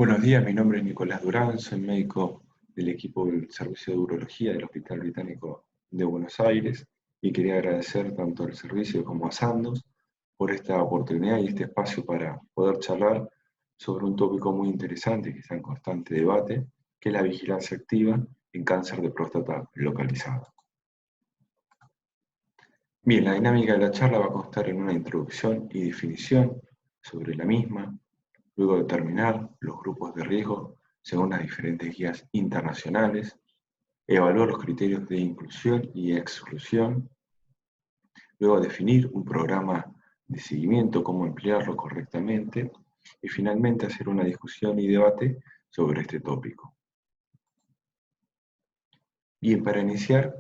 Buenos días, mi nombre es Nicolás Durán, soy médico del equipo del Servicio de Urología del Hospital Británico de Buenos Aires y quería agradecer tanto al servicio como a Sandoz por esta oportunidad y este espacio para poder charlar sobre un tópico muy interesante que está en constante debate, que es la vigilancia activa en cáncer de próstata localizado. Bien, la dinámica de la charla va a constar en una introducción y definición sobre la misma. Luego determinar los grupos de riesgo según las diferentes guías internacionales, evaluar los criterios de inclusión y exclusión, luego definir un programa de seguimiento, cómo emplearlo correctamente, y finalmente hacer una discusión y debate sobre este tópico. Bien, para iniciar,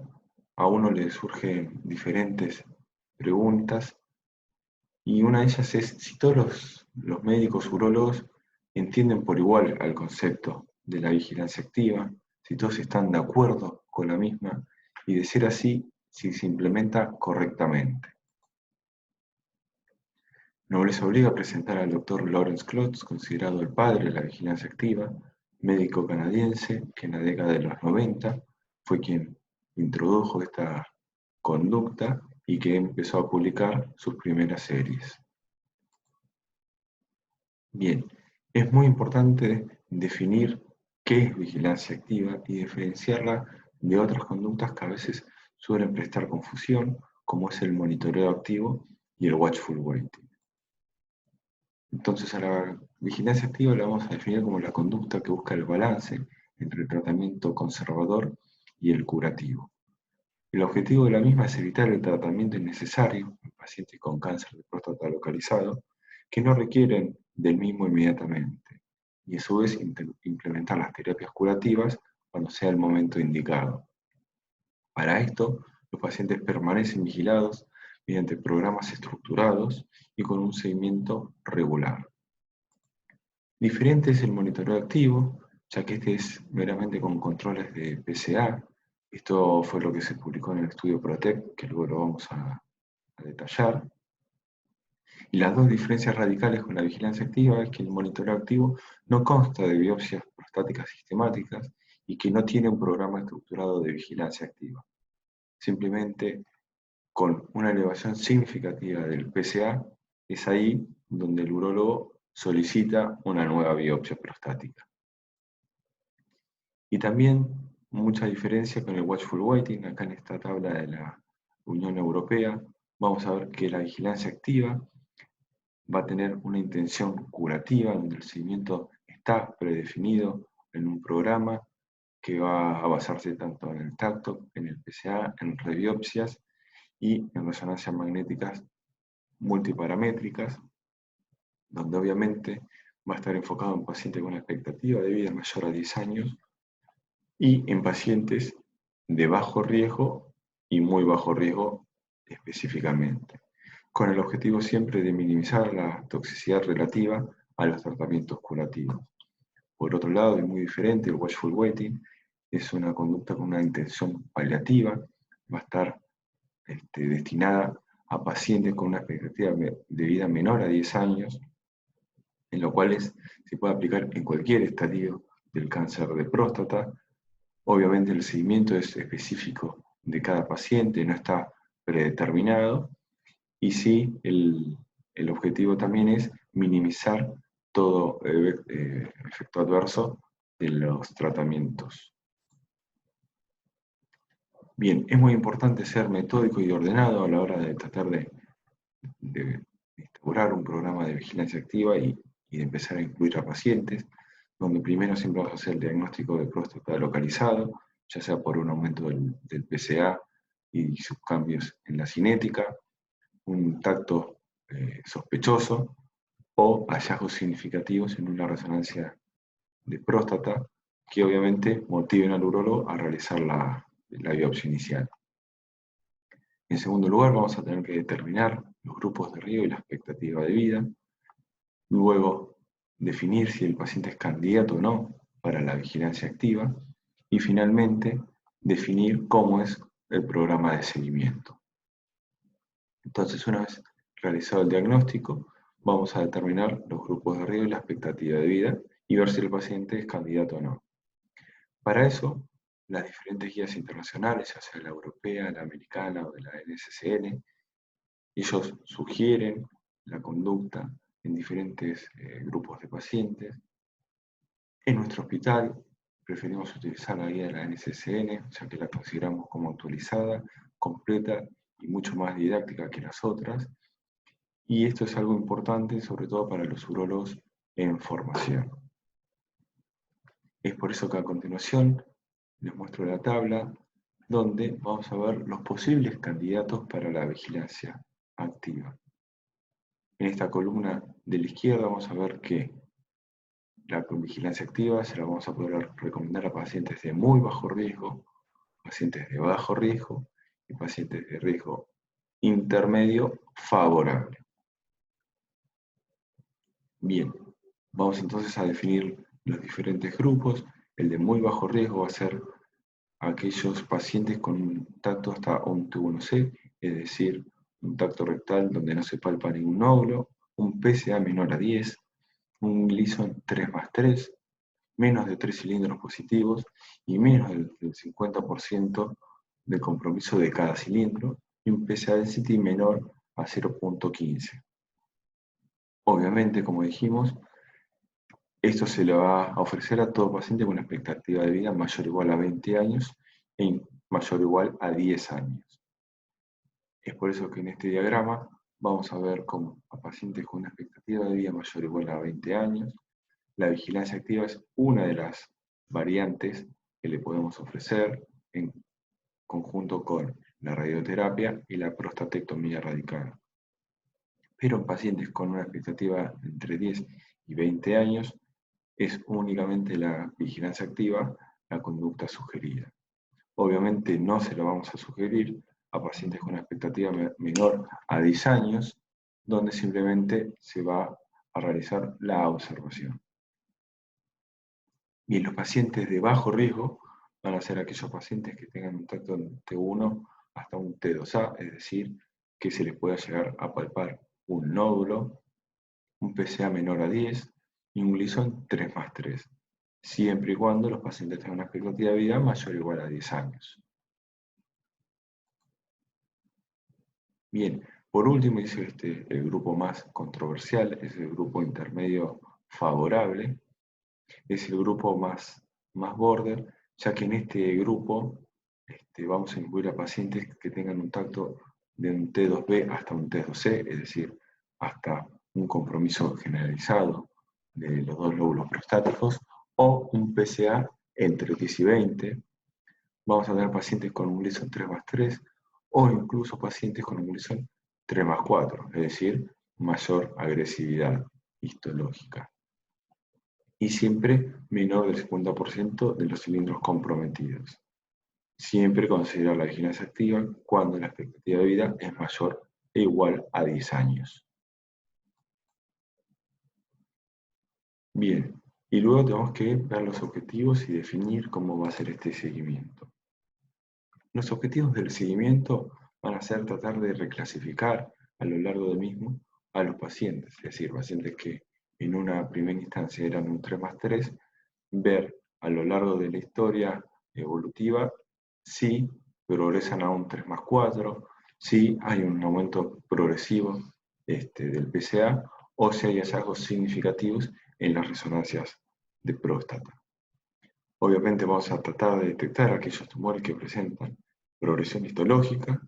a uno le surgen diferentes preguntas, y una de ellas es si todos los médicos urólogos entienden por igual al concepto de la vigilancia activa, si todos están de acuerdo con la misma, y de ser así, si se implementa correctamente. Nos les obliga a presentar al Dr. Lawrence Klotz, considerado el padre de la vigilancia activa, médico canadiense que en la década de los 90 fue quien introdujo esta conducta y que empezó a publicar sus primeras series. Bien, es muy importante definir qué es vigilancia activa y diferenciarla de otras conductas que a veces suelen prestar confusión, como es el monitoreo activo y el watchful waiting. Entonces, a la vigilancia activa la vamos a definir como la conducta que busca el balance entre el tratamiento conservador y el curativo. El objetivo de la misma es evitar el tratamiento innecesario en pacientes con cáncer de próstata localizado que no requieren del mismo inmediatamente, y a su vez implementar las terapias curativas cuando sea el momento indicado. Para esto, los pacientes permanecen vigilados mediante programas estructurados y con un seguimiento regular. Diferente es el monitoreo activo, ya que este es meramente con controles de PSA. Esto fue lo que se publicó en el estudio PROTECT, que luego lo vamos a detallar. Y las dos diferencias radicales con la vigilancia activa es que el monitoreo activo no consta de biopsias prostáticas sistemáticas y que no tiene un programa estructurado de vigilancia activa. Simplemente con una elevación significativa del PSA es ahí donde el urólogo solicita una nueva biopsia prostática. Y también mucha diferencia con el watchful waiting. Acá en esta tabla de la Unión Europea vamos a ver que la vigilancia activa va a tener una intención curativa, donde el seguimiento está predefinido en un programa que va a basarse tanto en el tacto, en el PSA, en rebiopsias y en resonancias magnéticas multiparamétricas, donde obviamente va a estar enfocado en pacientes con una expectativa de vida mayor a 10 años y en pacientes de bajo riesgo y muy bajo riesgo específicamente, con el objetivo siempre de minimizar la toxicidad relativa a los tratamientos curativos. Por otro lado, y muy diferente, el watchful waiting es una conducta con una intención paliativa, va a estar destinada a pacientes con una expectativa de vida menor a 10 años, en lo cual se puede aplicar en cualquier estadio del cáncer de próstata. Obviamente el seguimiento es específico de cada paciente, no está predeterminado, y sí, el objetivo también es minimizar todo efecto adverso de los tratamientos. Bien, es muy importante ser metódico y ordenado a la hora de tratar de instaurar un programa de vigilancia activa y de empezar a incluir a pacientes, donde primero siempre vamos a hacer el diagnóstico de próstata localizado, ya sea por un aumento del PSA y sus cambios en la cinética, un tacto sospechoso o hallazgos significativos en una resonancia de próstata que obviamente motiven al urólogo a realizar la biopsia inicial. En segundo lugar, vamos a tener que determinar los grupos de riesgo y la expectativa de vida. Luego, definir si el paciente es candidato o no para la vigilancia activa. Y finalmente, definir cómo es el programa de seguimiento. Entonces, una vez realizado el diagnóstico, vamos a determinar los grupos de riesgo y la expectativa de vida y ver si el paciente es candidato o no. Para eso, las diferentes guías internacionales, ya sea la europea, la americana o de la NSCN, ellos sugieren la conducta en diferentes grupos de pacientes. En nuestro hospital preferimos utilizar la guía de la NSCN, ya que la consideramos como actualizada, completa y mucho más didáctica que las otras. Y esto es algo importante, sobre todo para los urólogos en formación. Es por eso que a continuación les muestro la tabla donde vamos a ver los posibles candidatos para la vigilancia activa. En esta columna de la izquierda vamos a ver que la vigilancia activa se la vamos a poder recomendar a pacientes de muy bajo riesgo, pacientes de bajo riesgo y pacientes de riesgo intermedio favorable. Bien, vamos entonces a definir los diferentes grupos. El de muy bajo riesgo va a ser aquellos pacientes con un tacto hasta un T1C, es decir, un tacto rectal donde no se palpa ningún nódulo, un PSA menor a 10, un Gleason 3+3, menos de 3 cilindros positivos y menos del 50% de compromiso de cada cilindro, y un PSA density menor a 0.15. Obviamente, como dijimos, esto se le va a ofrecer a todo paciente con una expectativa de vida mayor o igual a 20 años e mayor o igual a 10 años. Es por eso que en este diagrama vamos a ver cómo a pacientes con una expectativa de vida mayor o igual a 20 años, la vigilancia activa es una de las variantes que le podemos ofrecer en conjunto con la radioterapia y la prostatectomía radical. Pero en pacientes con una expectativa entre 10 y 20 años, es únicamente la vigilancia activa la conducta sugerida. Obviamente no se lo vamos a sugerir a pacientes con una expectativa menor a 10 años, donde simplemente se va a realizar la observación. Bien, los pacientes de bajo riesgo van a ser aquellos pacientes que tengan un tacto de T1 hasta un T2A, es decir, que se les pueda llegar a palpar un nódulo, un PSA menor a 10 y un Gleason 3+3, siempre y cuando los pacientes tengan una expectativa de vida mayor o igual a 10 años. Bien, por último, dice el grupo más controversial, es el grupo intermedio favorable, es el grupo más border, ya que en este grupo vamos a incluir a pacientes que tengan un tacto de un T2B hasta un T2C, es decir, hasta un compromiso generalizado de los dos lóbulos prostáticos, o un PSA entre 10 y 20. Vamos a tener pacientes con un Gleason 3+3, o incluso pacientes con un Gleason 3+4, es decir, mayor agresividad histológica. Y siempre menor del 50% de los cilindros comprometidos. Siempre considerar la vigilancia activa cuando la expectativa de vida es mayor e igual a 10 años. Bien, y luego tenemos que ver los objetivos y definir cómo va a ser este seguimiento. Los objetivos del seguimiento van a ser tratar de reclasificar a lo largo del mismo a los pacientes, es decir, pacientes que en una primera instancia eran un 3+3, ver a lo largo de la historia evolutiva si progresan a un 3+4, si hay un aumento progresivo del PSA o si hay hallazgos significativos en las resonancias de próstata. Obviamente vamos a tratar de detectar aquellos tumores que presentan progresión histológica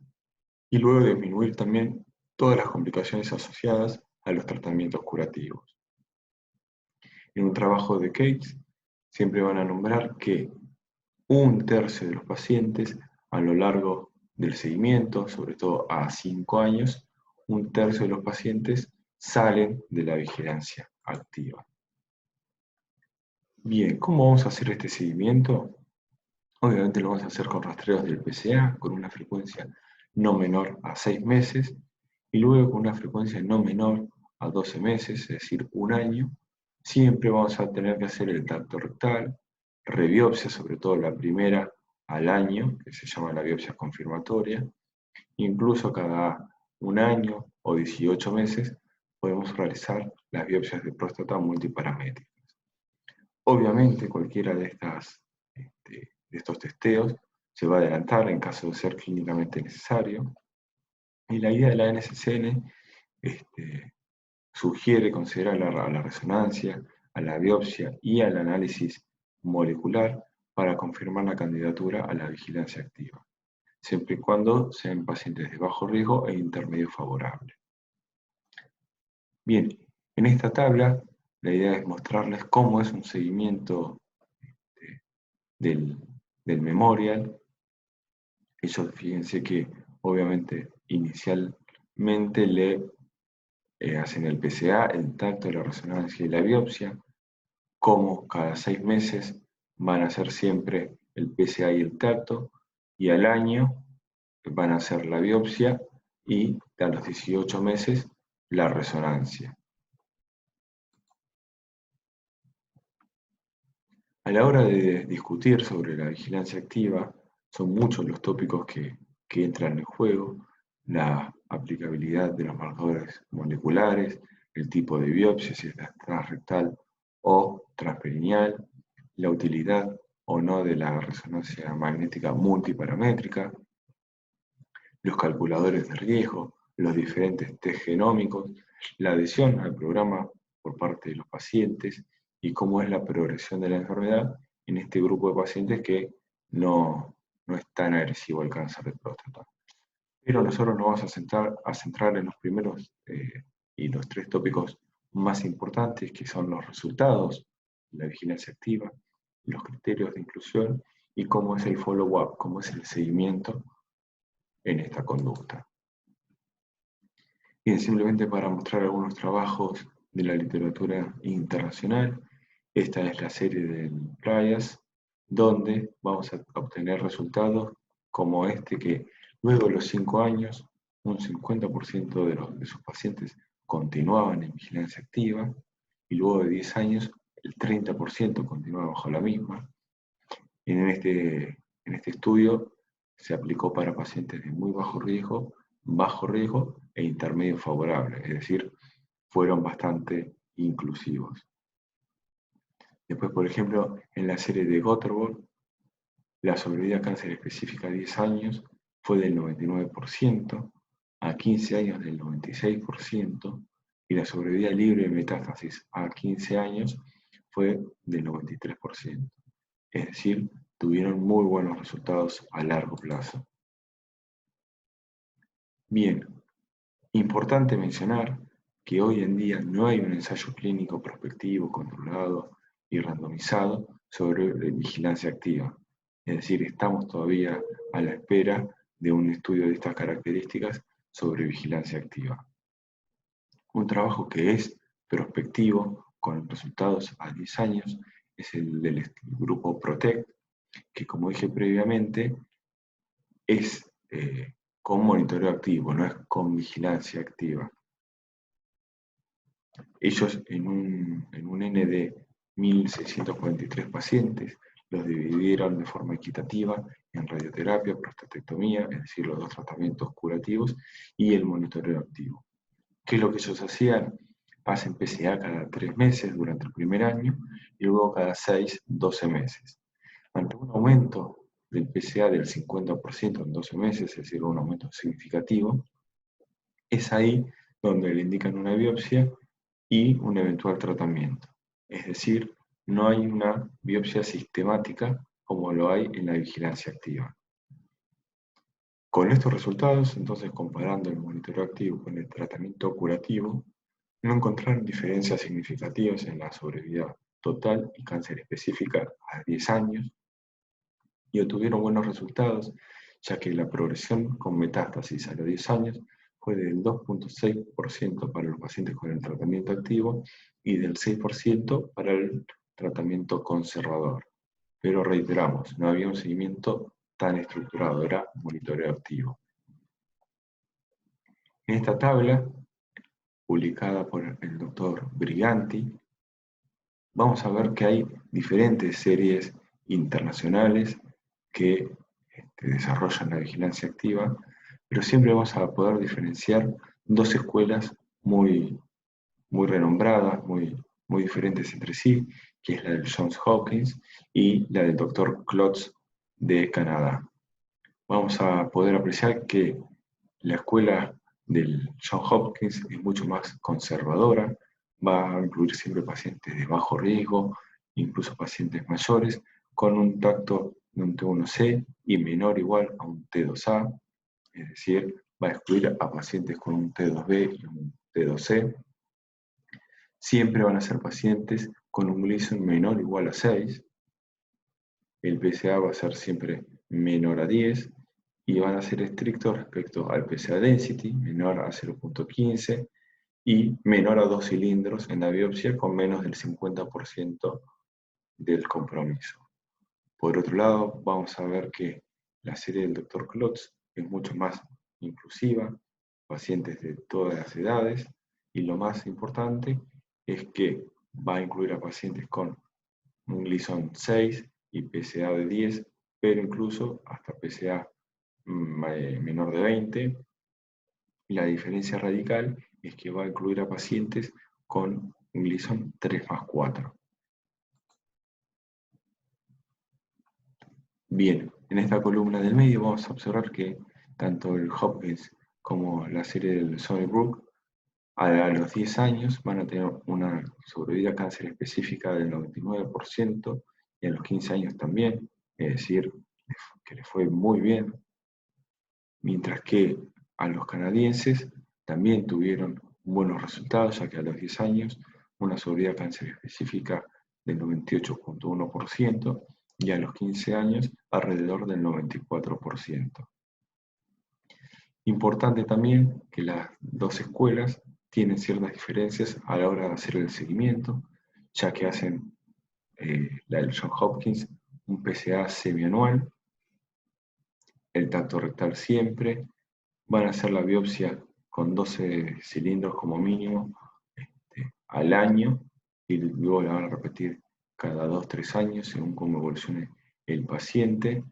y luego disminuir también todas las complicaciones asociadas a los tratamientos curativos. En un trabajo de Cates siempre van a nombrar que un tercio de los pacientes a lo largo del seguimiento, sobre todo a 5 años, un tercio de los pacientes salen de la vigilancia activa. Bien, ¿cómo vamos a hacer este seguimiento? Obviamente lo vamos a hacer con rastreos del PSA, con una frecuencia no menor a 6 meses, y luego con una frecuencia no menor a 12 meses, es decir, un año. Siempre vamos a tener que hacer el tacto rectal, rebiopsia, sobre todo la primera al año, que se llama la biopsia confirmatoria. Incluso cada un año o 18 meses podemos realizar las biopsias de próstata multiparamétricas. Obviamente cualquiera de estos testeos se va a adelantar en caso de ser clínicamente necesario. Y la idea de la NCCN sugiere considerar a la resonancia, a la biopsia y al análisis molecular para confirmar la candidatura a la vigilancia activa, siempre y cuando sean pacientes de bajo riesgo e intermedio favorable. Bien, en esta tabla la idea es mostrarles cómo es un seguimiento del memorial. Ellos, fíjense que obviamente inicialmente le hacen el PSA, el tacto, la resonancia y la biopsia, como cada 6 meses van a hacer siempre el PSA y el tacto, y al año van a hacer la biopsia y a los 18 meses la resonancia. A la hora de discutir sobre la vigilancia activa, son muchos los tópicos que entran en juego: la aplicabilidad de los marcadores moleculares, el tipo de biopsia, si es transrectal o transperineal, la utilidad o no de la resonancia magnética multiparamétrica, los calculadores de riesgo, los diferentes test genómicos, la adhesión al programa por parte de los pacientes y cómo es la progresión de la enfermedad en este grupo de pacientes que no es tan agresivo el cáncer de próstata. Pero nosotros nos vamos a centrar en los primeros y los 3 tópicos más importantes, que son los resultados de la vigilancia activa, los criterios de inclusión y cómo es el follow-up, cómo es el seguimiento en esta conducta. Bien, simplemente para mostrar algunos trabajos de la literatura internacional, esta es la serie del Trias, donde vamos a obtener resultados como este, que luego de los 5 años, un 50% de sus pacientes continuaban en vigilancia activa, y luego de 10 años, el 30% continuaba bajo la misma. Y en este estudio se aplicó para pacientes de muy bajo riesgo e intermedio favorable, es decir, fueron bastante inclusivos. Después, por ejemplo, en la serie de Gotterbold, la sobrevida a cáncer específica a 10 años fue del 99%, a 15 años del 96%, y la sobrevida libre de metástasis a 15 años fue del 93%. Es decir, tuvieron muy buenos resultados a largo plazo. Bien, importante mencionar que hoy en día no hay un ensayo clínico prospectivo, controlado y randomizado sobre vigilancia activa. Es decir, estamos todavía a la espera de un estudio de estas características sobre vigilancia activa. Un trabajo que es prospectivo, con resultados a 10 años, es el del grupo PROTECT, que, como dije previamente, es con monitoreo activo, no es con vigilancia activa. Ellos en un N de 1.643 pacientes los dividieron de forma equitativa en radioterapia, prostatectomía, es decir, los 2 tratamientos curativos, y el monitoreo activo. ¿Qué es lo que ellos hacían? Hacen PSA cada 3 meses durante el primer año y luego cada 6, 12 meses. Ante un aumento del PSA del 50% en 12 meses, es decir, un aumento significativo, es ahí donde le indican una biopsia y un eventual tratamiento. Es decir, no hay una biopsia sistemática como lo hay en la vigilancia activa. Con estos resultados, entonces, comparando el monitoreo activo con el tratamiento curativo, no encontraron diferencias significativas en la sobrevida total y cáncer específica a 10 años, y obtuvieron buenos resultados, ya que la progresión con metástasis a los 10 años fue del 2.6% para los pacientes con el tratamiento activo y del 6% para el tratamiento conservador. Pero reiteramos, no había un seguimiento tan estructurado, era monitoreo activo. En esta tabla, publicada por el doctor Briganti, vamos a ver que hay diferentes series internacionales que desarrollan la vigilancia activa, pero siempre vamos a poder diferenciar 2 escuelas muy renombradas, muy diferentes entre sí, que es la del Johns Hopkins, y la del Dr. Klotz de Canadá. Vamos a poder apreciar que la escuela del Johns Hopkins es mucho más conservadora, va a incluir siempre pacientes de bajo riesgo, incluso pacientes mayores, con un tacto de un T1C y menor o igual a un T2A, es decir, va a excluir a pacientes con un T2B y un T2C. Siempre van a ser pacientes con un Gleason menor o igual a 6. El PSA va a ser siempre menor a 10 y van a ser estrictos respecto al PSA density, menor a 0.15 y menor a 2 cilindros en la biopsia con menos del 50% del compromiso. Por otro lado, vamos a ver que la serie del Dr. Klotz es mucho más inclusiva, pacientes de todas las edades, y lo más importante es que va a incluir a pacientes con un Gleason 6 y PSA de 10, pero incluso hasta PSA menor de 20. La diferencia radical es que va a incluir a pacientes con un Gleason 3+4. Bien, en esta columna del medio vamos a observar que tanto el Hopkins como la serie del Sunnybrook a los 10 años van a tener una sobrevida a cáncer específica del 99% y a los 15 años también, es decir, que les fue muy bien, mientras que a los canadienses también tuvieron buenos resultados, ya que a los 10 años una sobrevida a cáncer específica del 98.1% y a los 15 años alrededor del 94%. Importante también que las dos escuelas tienen ciertas diferencias a la hora de hacer el seguimiento, ya que hacen la del Johns Hopkins un PSA semianual, el tacto rectal siempre, van a hacer la biopsia con 12 cilindros como mínimo al año y luego la van a repetir cada 2-3 años según cómo evolucione el paciente,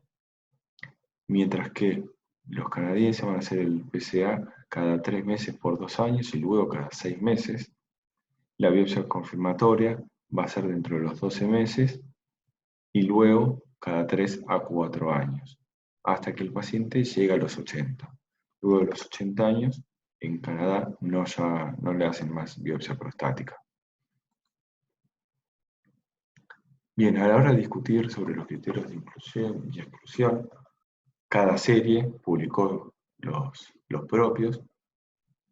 mientras que los canadienses van a hacer el PSA cada 3 meses por 2 años y luego cada 6 meses. La biopsia confirmatoria va a ser dentro de los 12 meses y luego cada 3 a 4 años, hasta que el paciente llegue a los 80. Luego de los 80 años, en Canadá no le hacen más biopsia prostática. Bien, a la hora de discutir sobre los criterios de inclusión y exclusión, cada serie publicó los propios,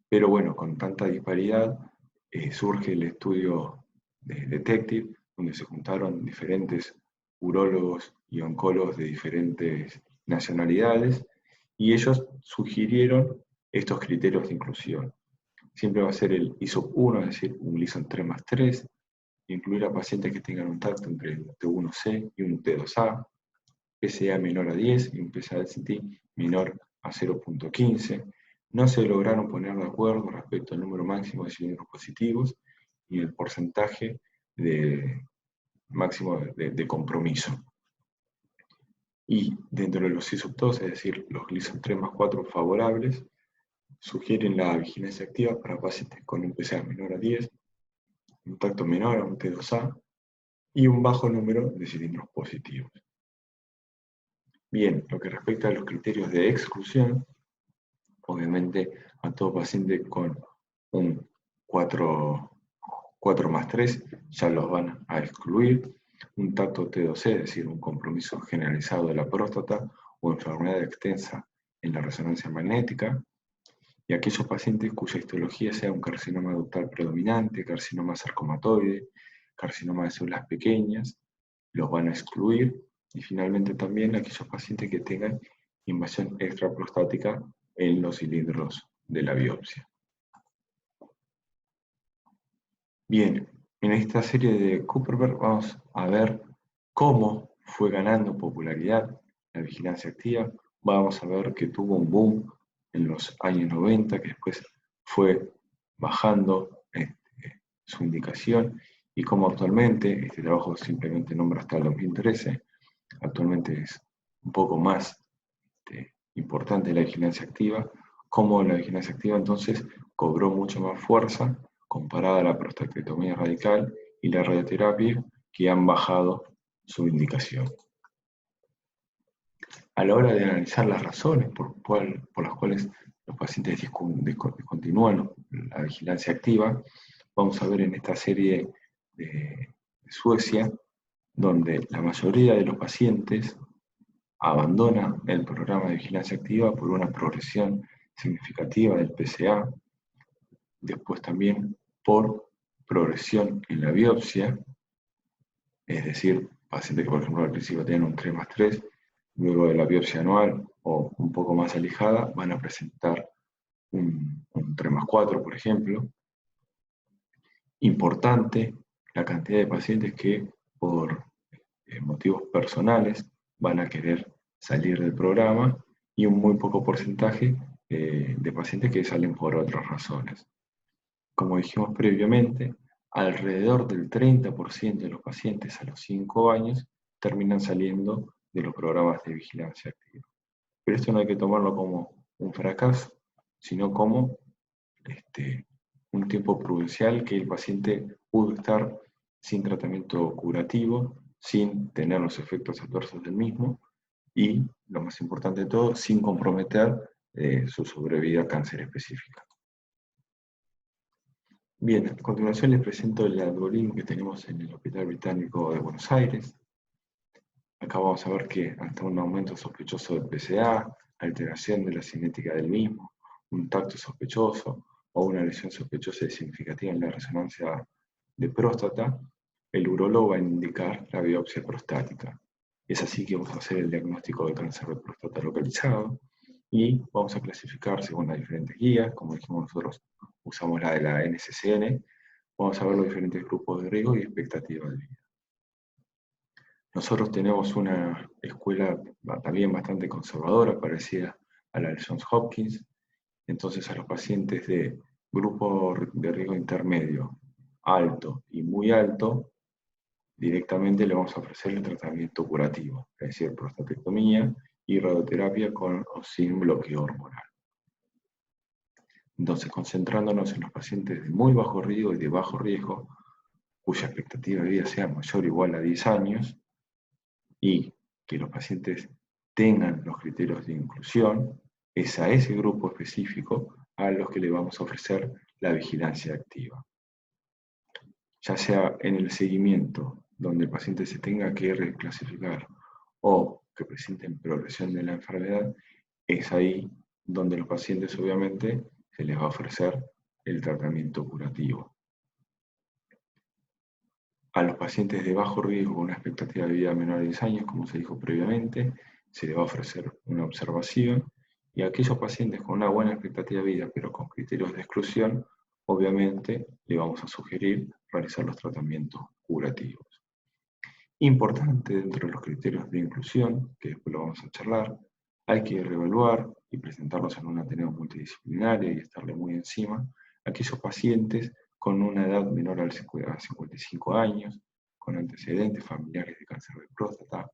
pero bueno, con tanta disparidad surge el estudio de Detective, donde se juntaron diferentes urólogos y oncólogos de diferentes nacionalidades, y ellos sugirieron estos criterios de inclusión. Siempre va a ser el ISOP 1, es decir, un Gleason 3+3, incluir a pacientes que tengan un tacto entre un T1C y un T2A, PSA menor a 10 y un PSA density menor a 0.15. No se lograron poner de acuerdo respecto al número máximo de cilindros positivos y el porcentaje máximo de compromiso. Y dentro de los ISOP2, es decir, los Gleason 3+4 favorables, sugieren la vigilancia activa para pacientes con un PSA menor a 10, un tacto menor a un T2A y un bajo número de cilindros positivos. Bien, lo que respecta a los criterios de exclusión, obviamente a todo paciente con un 4+3 ya los van a excluir, un tacto T2C, es decir, un compromiso generalizado de la próstata o enfermedad extensa en la resonancia magnética, y aquellos pacientes cuya histología sea un carcinoma ductal predominante, carcinoma sarcomatoide, carcinoma de células pequeñas, los van a excluir, y finalmente también aquellos pacientes que tengan invasión extraprostática en los cilindros de la biopsia. Bien, en esta serie de Kupperberg vamos a ver cómo fue ganando popularidad la vigilancia activa. Vamos a ver que tuvo un boom en los años 90, que después fue bajando su indicación, y cómo actualmente, este trabajo simplemente nombra hasta el 2013, actualmente es un poco más importante la vigilancia activa, cómo la vigilancia activa entonces cobró mucho más fuerza comparada a la prostatectomía radical y la radioterapia, que han bajado su indicación. A la hora de analizar las razones por las cuales los pacientes descontinúan la vigilancia activa, vamos a ver en esta serie de Suecia, donde la mayoría de los pacientes abandona el programa de vigilancia activa por una progresión significativa del PSA, después también por progresión en la biopsia, es decir, pacientes que por ejemplo al principio tienen un 3+3, luego de la biopsia anual o un poco más alejada van a presentar un 3+4, por ejemplo. Importante la cantidad de pacientes que por motivos personales van a querer salir del programa y un muy poco porcentaje de pacientes que salen por otras razones. Como dijimos previamente, alrededor del 30% de los pacientes a los 5 años terminan saliendo de los programas de vigilancia activa. Pero esto no hay que tomarlo como un fracaso, sino como un tiempo prudencial que el paciente pudo estar sin tratamiento curativo, sin tener los efectos adversos del mismo y, lo más importante de todo, sin comprometer su sobrevida a cáncer específica. Bien, a continuación les presento el algoritmo que tenemos en el Hospital Británico de Buenos Aires. Acá vamos a ver que ante un aumento sospechoso del PSA, alteración de la cinética del mismo, un tacto sospechoso o una lesión sospechosa y significativa en la resonancia de próstata, el urólogo va a indicar la biopsia prostática. Es así que vamos a hacer el diagnóstico de cáncer de próstata localizado y vamos a clasificar según las diferentes guías. Como dijimos nosotros, usamos la de la NCCN. Vamos a ver los diferentes grupos de riesgo y expectativa de vida. Nosotros tenemos una escuela también bastante conservadora, parecida a la de Johns Hopkins. Entonces a los pacientes de grupo de riesgo intermedio, alto y muy alto, directamente le vamos a ofrecer el tratamiento curativo, es decir, prostatectomía y radioterapia con o sin bloqueo hormonal. Entonces, concentrándonos en los pacientes de muy bajo riesgo y de bajo riesgo, cuya expectativa de vida sea mayor o igual a 10 años, y que los pacientes tengan los criterios de inclusión, es a ese grupo específico a los que le vamos a ofrecer la vigilancia activa. Ya sea en el seguimiento, donde el paciente se tenga que reclasificar, o que presenten progresión de la enfermedad, es ahí donde los pacientes obviamente se les va a ofrecer el tratamiento curativo. A los pacientes de bajo riesgo con una expectativa de vida menor a 10 años, como se dijo previamente, se les va a ofrecer una observación, y a aquellos pacientes con una buena expectativa de vida, pero con criterios de exclusión, obviamente le vamos a sugerir realizar los tratamientos curativos. Importante dentro de los criterios de inclusión, que después lo vamos a charlar, hay que reevaluar y presentarlos en un ateneo multidisciplinario y estarle muy encima a aquellos pacientes con una edad menor a 55 años, con antecedentes familiares de cáncer de próstata,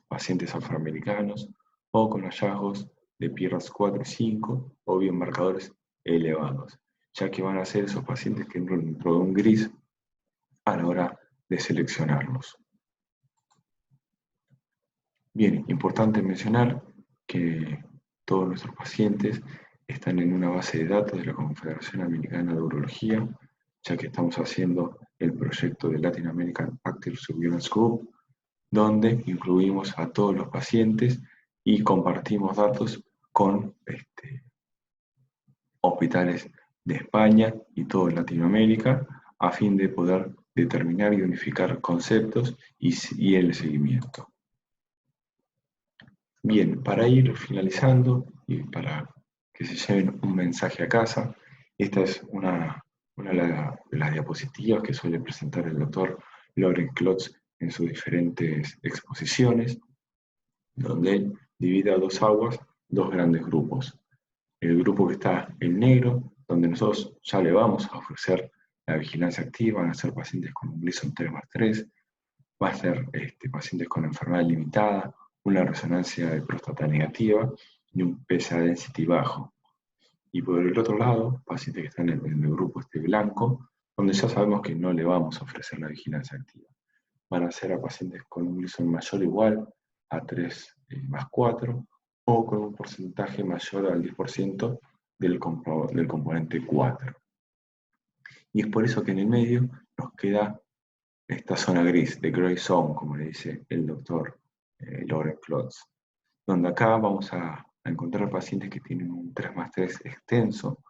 pacientes afroamericanos o con hallazgos de PIRAS 4 y 5 o bien marcadores elevados, ya que van a ser esos pacientes que entran dentro de un gris a la hora de seleccionarlos. Bien, importante mencionar que todos nuestros pacientes están en una base de datos de la Confederación Americana de Urología, ya que estamos haciendo el proyecto de Latin American Active Surveillance Group, donde incluimos a todos los pacientes y compartimos datos con hospitales de España y toda Latinoamérica, a fin de poder determinar y unificar conceptos y el seguimiento. Bien, para ir finalizando y para que se lleven un mensaje a casa, esta es una de las diapositivas que suele presentar el doctor Loren Klotz en sus diferentes exposiciones, donde él divide a dos aguas, dos grandes grupos. El grupo que está en negro, donde nosotros ya le vamos a ofrecer la vigilancia activa, van a ser pacientes con un Gleason 3+3, va a ser pacientes con enfermedad limitada, una resonancia de próstata negativa y un PSA density bajo. Y por el otro lado, pacientes que están en el grupo blanco, donde ya sabemos que no le vamos a ofrecer la vigilancia activa. van a ser a pacientes con un glisón mayor o igual a 3 más 4, o con un porcentaje mayor al 10% del componente 4. Y es por eso que en el medio nos queda esta zona gris, de gray zone, como le dice el doctor Lawrence Klotz, donde acá vamos a encontrar pacientes que tienen un 3 más 3 extenso,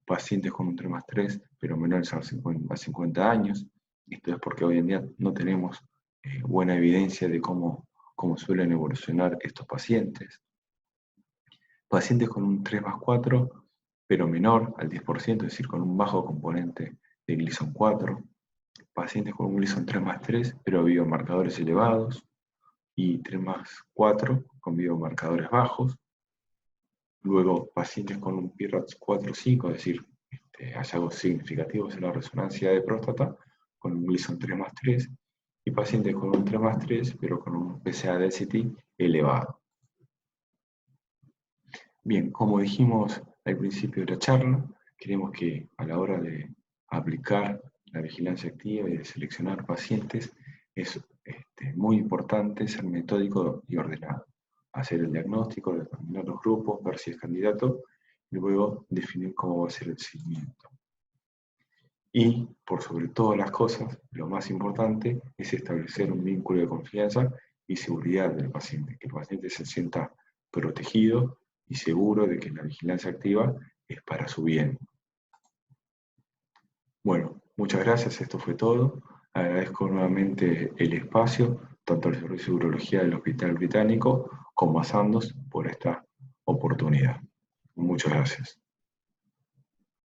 pacientes con un 3 más 3, pero menores a 50 años. Esto es porque hoy en día no tenemos buena evidencia de cómo suelen evolucionar estos pacientes. Pacientes con un 3 más 4, pero menor al 10%, es decir, con un bajo componente de Gleason 4. Pacientes con un Gleason 3 más 3, pero biomarcadores elevados. Y 3 más 4, con biomarcadores bajos. Luego, pacientes con un PIRADS 4-5, es decir, hallazgos significativos en la resonancia de próstata, con un Gleason 3 más 3. Y pacientes con un 3 más 3, pero con un PSA density elevado. Bien, como dijimos al principio de la charla, queremos que a la hora de aplicar la vigilancia activa y de seleccionar pacientes, es muy importante ser metódico y ordenado. Hacer el diagnóstico, determinar los grupos, ver si es candidato, y luego definir cómo va a ser el seguimiento. Y, por sobre todas las cosas, lo más importante es establecer un vínculo de confianza y seguridad del paciente, que el paciente se sienta protegido y seguro de que la vigilancia activa es para su bien. Bueno, muchas gracias, esto fue todo. Agradezco nuevamente el espacio, tanto al Servicio de Urología del Hospital Británico como a Sandoz por esta oportunidad. Muchas gracias.